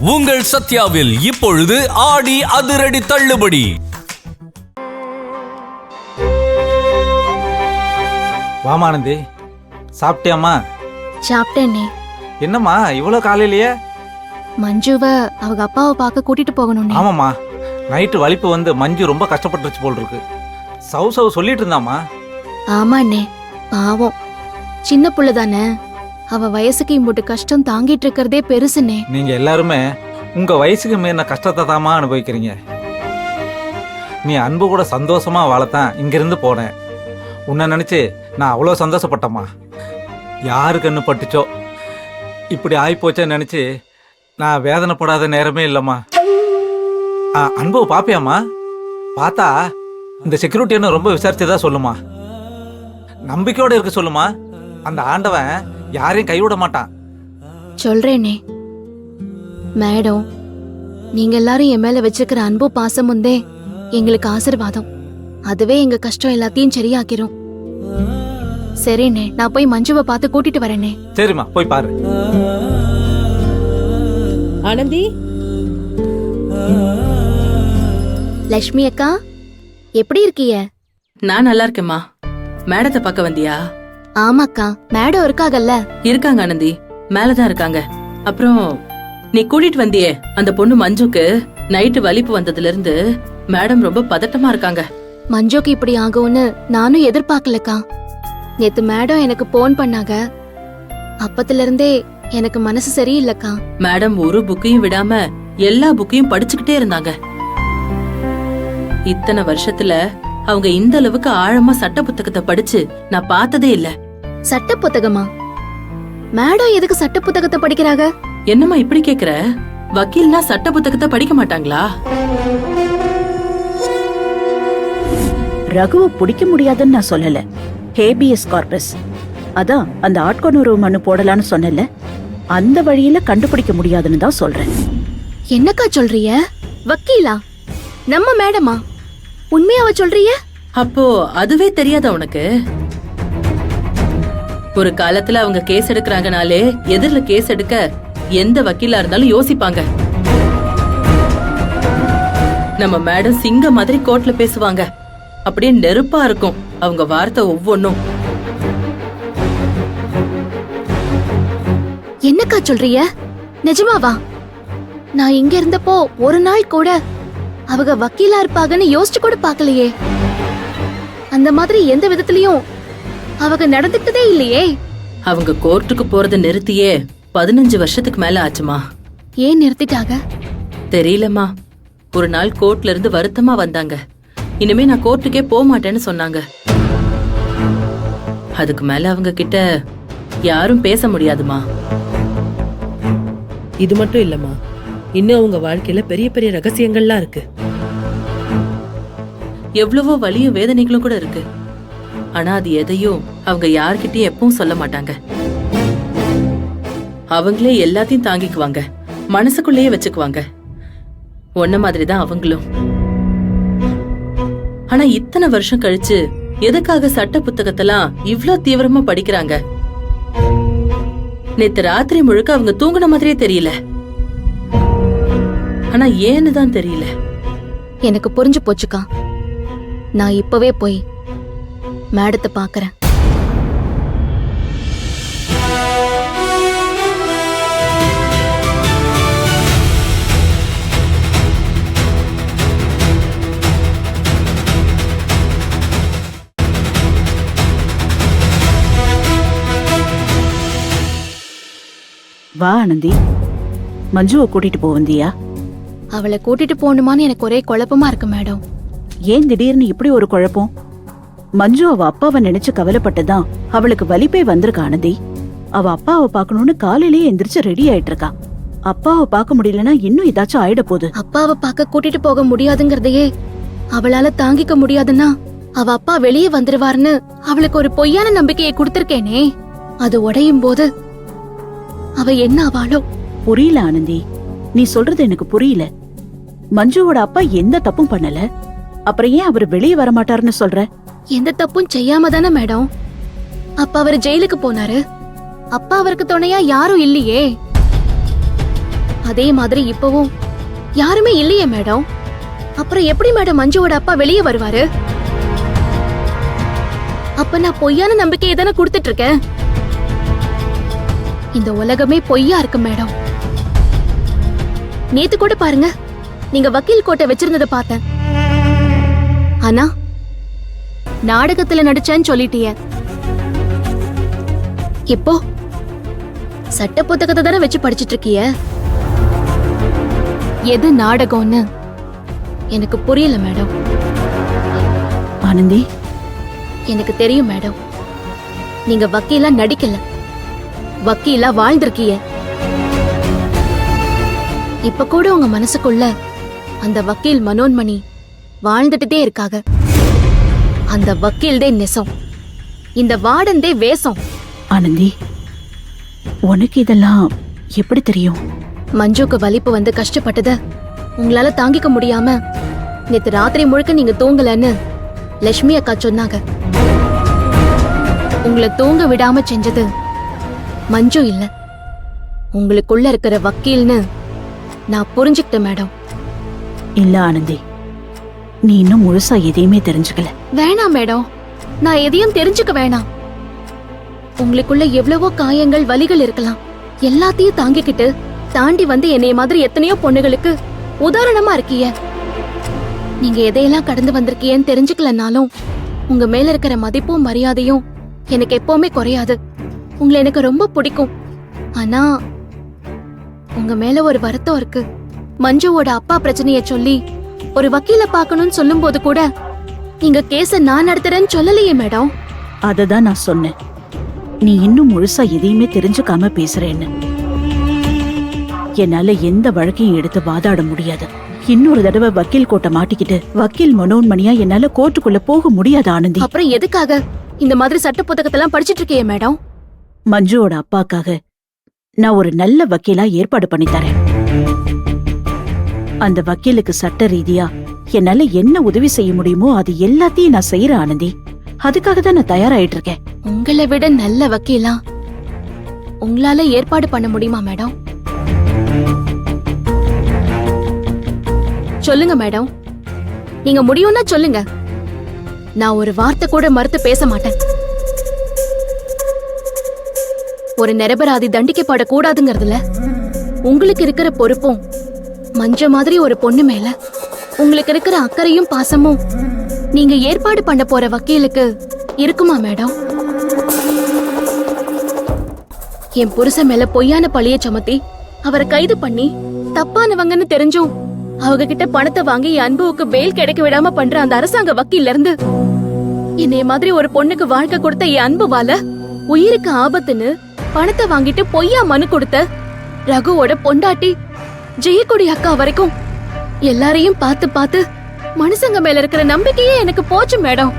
உங்கள் சத்யாவில் இப்பொழுது ஆடி அதிரடி தள்ளுபடி. வாமானந்தி, சாப்பிட்டியாம்மா? சாப்பிட்டேனே. என்னம்மா இவ்வளோ காலையிலேயே? மஞ்சுவ அவங்க அப்பாவை பார்க்க கூட்டிட்டு போகணும். ஆமாம்மா, நைட்டு வலிப்பு வந்து மஞ்சு ரொம்ப கஷ்டப்பட்டுருச்சு போல் இருக்கு. சவு சொல்லிட்டு இருந்தாம்மா. ஆமாண்ணே, பாவம் சின்ன புள்ள தானே, அவ வயசுக்கு இம்புட்டு கஷ்டம் தாங்கிட்டு இருக்கிறதே பெருசுனே. நீங்க எல்லாருமே உங்க வயசுக்கு மீறின கஷ்டத்தை தாமா அனுபவிக்கிறீங்க. நீ அன்பு கூட சந்தோஷமா வாழத்தான் இங்கிருந்து போனேன். உன்னை நினைச்சு நான் அவ்வளோ சந்தோஷப்பட்டம்மா. யாரு கண்ணு பட்டுச்சோ இப்படி ஆயிப்போச்சேன்னு நினைச்சு நான் வேதனைப்படாத நேரமே இல்லம்மா. அன்பு பாப்பியாம்மா? பார்த்தா இந்த செக்யூரிட்டின்னு ரொம்ப விசாரிச்சுதான் சொல்லுமா. நம்பிக்கையோட இருக்க சொல்லுமா. அந்த ஆண்டவன் யாரையும் கைவிட மாட்டான். சொல்றேனே மேடம், நீங்க எல்லாரும் என் மேல வச்சிருக்கிற அன்பு பாசம் முந்தே எங்களுக்கு ஆசீர்வாதம். அதுவே எங்க கஷ்டம் எல்லாத்தையும் சரியாக்கிரும். சரிண்ணே, நான் போய் மஞ்சுவை பார்த்து கூட்டிட்டு வரேனே. சரிம்மா, போய் பாரு. ஆனந்தி, லட்சுமி அக்கா, எப்படி இருக்கீங்க? நான் நல்லா இருக்கேம்மா. மேடத்தை பார்க்க வந்தியா? ஆமாக்கா, மேடம் இருக்காங்கல்ல? இருக்காங்க ஆனந்தி, மேலதான் இருக்காங்க. அப்புறம் நீ கூட்டிட்டு வந்தியே அந்த பொண்ணு மஞ்சுக்கு நைட்டு வலிப்பு வந்ததுல இருந்து மேடம் ரொம்ப பதட்டமா இருக்காங்க. மஞ்சுக்கு இப்படி ஆகும்னு நானும் எதிர்பார்க்கலக்கா. நேத்து மேடம் எனக்கு போன் பண்ணாங்க. அப்பத்துல இருந்தே எனக்கு மனசு சரியில்லக்கா. மேடம் ஒரு புக்கையும் விடாம எல்லா புக்கையும் படிச்சுக்கிட்டே இருந்தாங்க. இத்தனை வருஷத்துல அவங்க இந்த அளவுக்கு ஆழமா சட்ட புத்தகத்தை படிச்சு நான் பார்த்ததே இல்ல. சட்ட புத்தகமா? மேடம் எதுக்கு சட்ட புத்தகத்தை படிக்கிறாங்க? என்னம்மா இப்படி கேக்குற? வக்கீல்னா சட்ட புத்தகத்தை படிக்க மாட்டாங்களா? ரகுவை பிடிக்க முடியாதுன்னு நான் சொல்லல. ஹேபியஸ் கார்பஸ், அதான் அந்த ஆட்கொணர்வு மனு போடலான்னு சொன்னல, அந்த வழியில கண்டுபிடிக்க முடியாதுன்னு தான் சொல்றேன். என்னக்கா சொல்றீங்க? வக்கீலா? நம்ம மேடமா? உண்மையாவ சொல்றீங்க? அப்போ அதுவே தெரியாதா உனக்கு? ஒரு காலத்துல அவங்க கேஸ் எடுக்கறாங்கனாலே எதிரில கேஸ் எடுக்க எந்த வக்கீலா இருந்தாலும் யோசிப்பாங்க. நம்ம மேடம் சிங்க மாதிரி கோர்ட்ல பேசுவாங்க. அப்படியே நெருப்பா இருக்கும் அவங்க வார்த்தை ஒவ்வொன்னும். என்னக்கா சொல்றீங்க? நிஜமாவா? நான் இங்க இருந்தப்போ ஒரு நாள் கூட அவங்க வக்கீலா இருப்பாங்கன்னு யோசிச்சு கூட பாக்கலையே. அந்த மாதிரி எந்த விதத்திலயும் அவங்க நடந்துக்கிட்டதே இல்லையே. அவங்க கோர்ட்டுக்கு போறத நிறுத்தியே 15 வருஷத்துக்கு மேல ஆச்சுமா. ஏன் நிறுத்திட்டாங்க? தெரியலம்மா. ஒரு நாள் கோர்ட்ல இருந்து வருத்தமா வந்தாங்க. இனிமே நான் கோர்ட்டுக்கே போக மாட்டேன்னு சொன்னாங்க. அதுக்கு மேல அவங்க கிட்ட யாரும் பேச முடியாதுமா. இது மட்டும் இல்லம்மா, இன்னும் அவங்க வாழ்க்கையில பெரிய பெரிய ரகசியங்கள்லாம் இருக்கு. எவ்வளவோ வலியும் வேதனைகளும் கூட இருக்கு. ஆனா அது எதையும் அவங்க யார்கிட்டயும் எப்பவும் சொல்ல மாட்டாங்க. அவங்களே எல்லாத்தையும் தாங்கிக்குவாங்க, மனசுக்குள்ளேயே வச்சுக்குவாங்க. ஒன்ன மாதிரிதான் அவங்களும். ஆனா இத்தனை வருஷம் கழிச்சு எதுக்காக சட்ட புத்தகத்தெல்லாம் இவ்ளோ தீவிரமா படிக்கிறாங்க? நேத்து ராத்திரி முழுக்க அவங்க தூங்குன மாதிரியே தெரியல. ஆனா ஏன்னு தான் தெரியல. எனக்கு புரிஞ்சு போச்சுக்கா. நான் இப்பவே போய் மேடத்தை பாக்குறேன். வா ஆனந்தி, மஞ்சுவை கூட்டிட்டு போவந்தியா? அவளை கூட்டிட்டு போகணுமான்னு எனக்கு ஒரே குழப்பமா இருக்கு மேடம். ஏன் திடீர்னு இப்படி ஒரு குழப்பம்? மஞ்சு அவ அப்பாவை நினைச்சு கவலைப்பட்டுதான் அவளுக்கு வலிப்பே வந்திருக்கா ஆனந்தி. அவ அப்பாவை பாக்கணும்னு காலையிலேயே எந்திரிச்சு ரெடி ஆயிட்டு இருக்கா. அப்பாவை பார்க்க முடியலன்னா இன்னும் ஏதாச்சும் ஆயிட போகுது. அப்பாவை பார்க்க கூட்டிட்டு போக முடியாதுங்கறதையே அவளால தாங்கிக்க முடியாதுன்னா அவ அப்பா வெளியே வந்துருவாருன்னு அவளுக்கு ஒரு பொய்யான நம்பிக்கையை கொடுத்திருக்கேனே, அது உடையும் போது அவ என்ன ஆவாளோ? புரியல ஆனந்தி, நீ சொல்றது எனக்கு புரியல. மஞ்சுவோட அப்பா எந்த தப்பும் பண்ணல, அப்புறம் ஏன் அவர் வெளியே வரமாட்டாருன்னு சொல்ற? எந்த தப்பும் செய்யாம தானே மேடம் அப்ப அவர் ஜெயிலுக்கு போனாரு. அப்பா அவருக்கு துணையா யாரும் இல்லையே. அதே மாதிரி இப்பவும் யாருமே இல்லையே மேடம். அப்புறம் எப்படி மேடம் மஞ்சுவோட அப்பா வெளியே வருவாரு? அப்ப நான் பொய்யான நம்பிக்கையை தானே கொடுத்துட்டு இருக்கேன். இந்த உலகமே பொய்யா இருக்கு மேடம். நேத்து கூட பாருங்க, நீங்க வக்கீல் கோட்டை வச்சிருந்ததை பார்த்தேன். ஆனா நாடகத்துல நடிச்சேன்னு சொல்லிட்டீங்க. இப்போ சட்ட புத்தகத்தை தானே வச்சு படிச்சிட்டு இருக்கிய. எது நாடகம்னு எனக்கு புரியல மேடம். ஆனந்தி, எனக்கு தெரியும் மேடம், நீங்க வக்கீலா நடிக்கல, வக்கீலா வாழ்ந்திருக்கிய. இப்ப கூட உங்க மனசுக்குள்ள அந்த வக்கீல் மனோன்மணி வாழ்ந்துட்டே இருக்காங்க. அந்த வக்கீல்தே நெசம், இந்த வார்டன்தே வேஷம். ஆனந்தி, உனக்கு இதெல்லாம் எப்படி தெரியும்? மஞ்சுக்கு வலிப்பு வந்து கஷ்டப்பட்டத உங்களால தாங்கிக்க முடியாம நேத்து ராத்திரி முழுக்க நீங்க தூங்கலன்னு லட்சுமி அக்கா சொன்னாங்க. உங்களை தூங்க விடாம செஞ்சது மஞ்சு இல்ல, உங்களுக்குள்ள இருக்கிற வக்கீல்னு நான் புரிஞ்சுக்கிட்டேன் மேடம். இல்ல ஆனந்தி, நீ இன்னும் முழுசா எதையுமே தெரிஞ்சுக்கல. வேணாம் மேடம், நான் எதையும் தெரிஞ்சுக்க வேணாம். உங்களுக்குள்ள எவ்வளவோ காயங்கள் வலிகள் இருக்கலாம், எல்லாத்தையும் தாங்கிக்கிட்டு தாண்டி வந்து என்னைய மாதிரி எத்தனையோ பொண்ணுகளுக்கு உதாரணமா இருக்கீங்க. நீங்க எதையெல்லாம் கடந்து வந்திருக்கீங்கன்னு தெரிஞ்சுக்கலனாலும் உங்க மேல இருக்கிற மதிப்பும் மரியாதையும் எனக்கு எப்பவுமே குறையாது. உங்களை எனக்கு ரொம்ப பிடிக்கும். ஆனா உங்க மேல ஒரு வருத்தம் இருக்கு. மஞ்சுவோட அப்பா பிரச்சனைய சொல்லி ஒரு வக்கீல பார்க்கணும்னு சொல்லும் போது கூட நீங்க கேஸ நான் நடத்துறேன்னு சொல்லலையே மேடம். அததான் நான் சொன்னேன், நீ இன்னும் முழுசா எதையுமே தெரிஞ்சுக்காம பேசுறேன்னு. என்னால எந்த வழக்கையும் எடுத்து வாதாட முடியாது. இன்னொரு தடவை வக்கீல் கோட்டை மாட்டிக்கிட்டு வக்கீல் மனோன்மணியா என்னால கோர்ட்டுக்குள்ள போக முடியாது ஆனந்தி. அப்புறம் எதுக்காக இந்த மாதிரி சட்ட புத்தகத்தெல்லாம் படிச்சிட்டு இருக்கே மேடம்? மஞ்சுவோட அப்பாக்காக நான் ஒரு நல்ல வக்கீலா ஏற்பாடு பண்ணி தரேன். அந்த வக்கீலுக்கு சட்ட ரீதியா என்னால என்ன உதவி செய்ய முடியுமோ அது எல்லாத்தையும் நான் செய்யறேன் ஆனந்தி. அதுக்காக தான் நான் தயாராயிட்டு இருக்கேன். உங்களை விட நல்ல வக்கீலா உங்களால ஏற்பாடு பண்ண முடியுமா மேடம்? சொல்லுங்க மேடம், நீங்க முடியும்னா சொல்லுங்க. நான் ஒரு வார்த்தை கூட மறுத்து பேச மாட்டேன். ஒரு நிரபராதி தண்டிக்கப்படக்கூடாதுங்கிறதுல உங்களுக்கு இருக்கிற பொறுப்பும் மஞ்ச மாதிரி ஒரு பொண்ணு மேல உங்களுக்கு இருக்கிற அக்கறையும் பாசமும் நீங்க ஏற்பாடு பண்ண போற வக்கீலுக்கு இருக்குமா மேடம்? என் புருஷன் மேல பொய்யான பழிய சுமத்தி அவரை கைது பண்ணி தப்பானவங்கன்னு தெரிஞ்சும் அவங்க கிட்ட பணத்தை வாங்கி என் அன்புவுக்கு பெயில் கிடைக்க விடாம பண்ற அந்த அரசாங்க வக்கீல்ல இருந்து என்னைய மாதிரி ஒரு பொண்ணுக்கு வாழ்க்கை கொடுத்த என் அன்புவால உயிருக்கு ஆபத்துன்னு பணத்தை வாங்கிட்டு பொய்யா மனு கொடுத்த ரகுவோட பொண்டாட்டி ஜெயக்குடி அக்கா வரைக்கும் எல்லாரையும் பார்த்து பார்த்து மனுஷங்க மேல இருக்கிற நம்பிக்கையே எனக்கு போச்சு மேடம்.